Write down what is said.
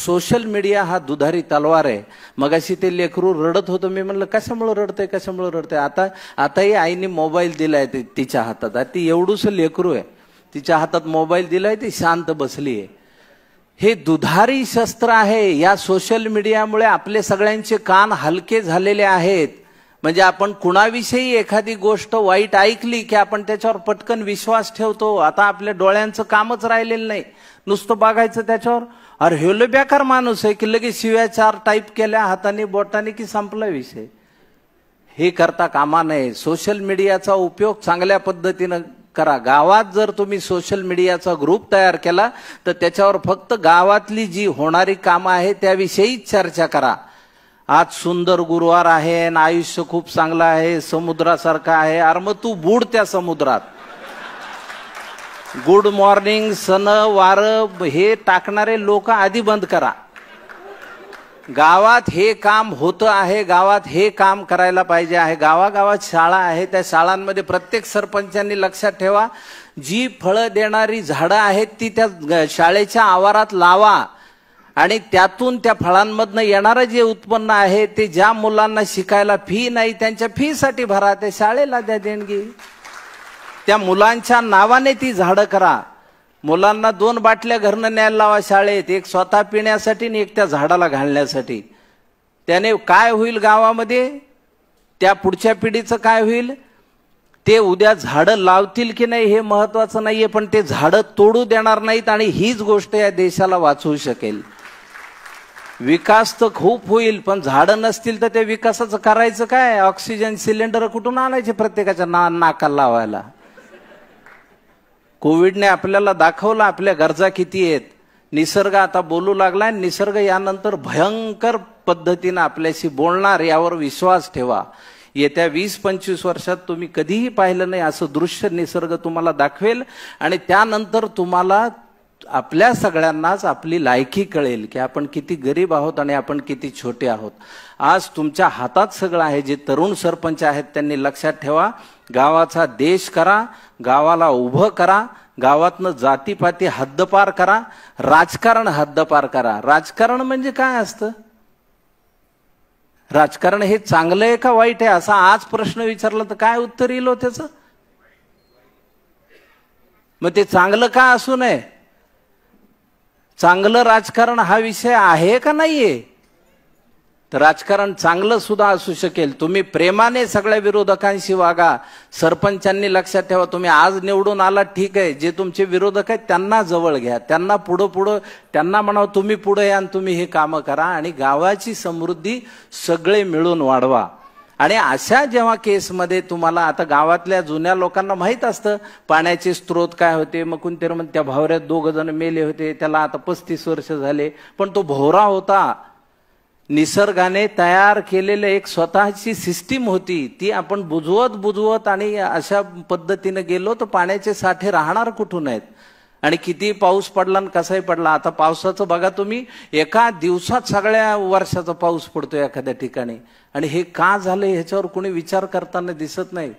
Social media हा दुधारी तलवार आहे. मगाशी ते लेकरू रडत होतं, मी म्हणलं कशामुळे रडतंय. आताही आईने मोबाईल दिलाय तिच्या हातात. ती एवढूसं लेकरू आहे, तिच्या हातात मोबाईल दिलाय, ती शांत बसली आहे. हे दुधारी शस्त्र आहे. या सोशल मीडियामुळे आपले सगळ्यांचे कान हलके झालेले आहेत. म्हणजे आपण कुणाविषयी एखादी गोष्ट वाईट ऐकली की आपण त्याच्यावर पटकन विश्वास ठेवतो. आता आपल्या डोळ्यांचं कामच राहिलेलं नाही, नुसतं बघायचं त्याच्यावर. अरे हे बेकार माणूस आहे की लगेच शिव्या 4 टाईप केल्या हाताने बोटाने की संपला विषय. हे करता कामा नये. सोशल मीडियाचा उपयोग चांगल्या पद्धतीनं करा. गावात जर तुम्ही सोशल मीडियाचा ग्रुप तयार केला तर त्याच्यावर फक्त गावातली जी होणारी कामं आहे त्याविषयीच चर्चा करा. आज सुंदर गुरुवार आहे आणि आयुष्य खूप चांगलं आहे, समुद्रासारखं आहे. अरे मग तू बुड त्या समुद्रात. गुड मॉर्निंग, सन वार हे टाकणारे लोक आधी बंद करा. गावात हे काम होतं आहे, गावात हे काम करायला पाहिजे आहे. गावागावात शाळा आहे, त्या शाळांमध्ये प्रत्येक सरपंचांनी लक्षात ठेवा, जी फळं देणारी झाडं आहेत ती त्या शाळेच्या आवारात लावा आणि त्यातून त्या फळांमधनं येणारं जे उत्पन्न आहे ते ज्या मुलांना शिकायला फी नाही त्यांच्या फीसाठी भरा, त्या शाळेला द्या देणगी. त्या मुलांच्या नावाने ती झाडं करा. मुलांना 2 बाटल्या घरनं न्यायला लावा शाळेत, एक स्वतः पिण्यासाठी आणि एक त्या झाडाला घालण्यासाठी. त्याने काय होईल गावामध्ये, त्या पुढच्या पिढीचं काय होईल, ते उद्या झाडं लावतील की नाही हे महत्वाचं नाहीये, पण ते झाडं तोडू देणार नाहीत आणि हीच गोष्ट या देशाला वाचवू शकेल. विकास तर खूप होईल, पण झाडं नसतील तर त्या विकासाचं करायचं काय. ऑक्सिजन सिलेंडर कुठून आणायचे प्रत्येकाच्या नाकाला लावायला. कोविडने आपल्याला दाखवलं आपल्या गरजा किती आहेत. निसर्ग आता बोलू लागलाय, निसर्ग यानंतर भयंकर पद्धतीनं आपल्याशी बोलणार, यावर विश्वास ठेवा. येत्या 20-25 वर्षात तुम्ही कधीही पाहिलं नाही असं दृश्य निसर्ग तुम्हाला दाखवेल आणि त्यानंतर तुम्हाला आपल्या सगळ्यांनाच आपली लायकी कळेल की आपण किती गरीब आहोत आणि आपण किती छोटे आहोत. आज तुमच्या हातात सगळं आहे. जे तरुण सरपंच आहेत त्यांनी लक्षात ठेवा, गावाचा देश करा, गावाला उभं करा, गावातनं जातीपाती हद्दपार करा, राजकारण हद्दपार करा. राजकारण म्हणजे काय असतं, राजकारण हे चांगलं आहे का वाईट आहे असा आज प्रश्न विचारला तर काय उत्तर येईल हो त्याचं. मग ते चांगलं का असू नये, चांगलं राजकारण हा विषय आहे का नाहीये. तर राजकारण चांगलं सुद्धा असू शकेल. तुम्ही प्रेमाने सगळ्या विरोधकांशी वागा. सरपंचांनी लक्षात ठेवा, तुम्ही आज निवडून आलात ठीक आहे, जे तुमचे विरोधक आहेत त्यांना जवळ घ्या, त्यांना पुढं त्यांना म्हणावं तुम्ही पुढे या आणि तुम्ही हे कामं करा आणि गावाची समृद्धी सगळे मिळून वाढवा. आणि अशा जेव्हा केसमध्ये तुम्हाला आता गावातल्या जुन्या लोकांना माहित असतं पाण्याचे स्रोत काय होते. मग कोणतरी म्हणते त्या भावऱ्यात 2 जण मेले होते, त्याला आता 35 वर्ष झाले, पण तो भोवरा होता. निसर्गाने तयार केलेलं एक स्वतःची सिस्टीम होती, ती आपण बुजवत आणि अशा पद्धतीने गेलो तर पाण्याचे साठे राहणार कुठून आहेत. आणि किती पाऊस पडला आणि कसाही पडला. आता पावसाचं बघा तुम्ही, एका दिवसात सगळ्या वर्षाचा पाऊस पडतो एखाद्या ठिकाणी. आणि हे का झालं ह्याच्यावर कोणी विचार करताना दिसत नाही.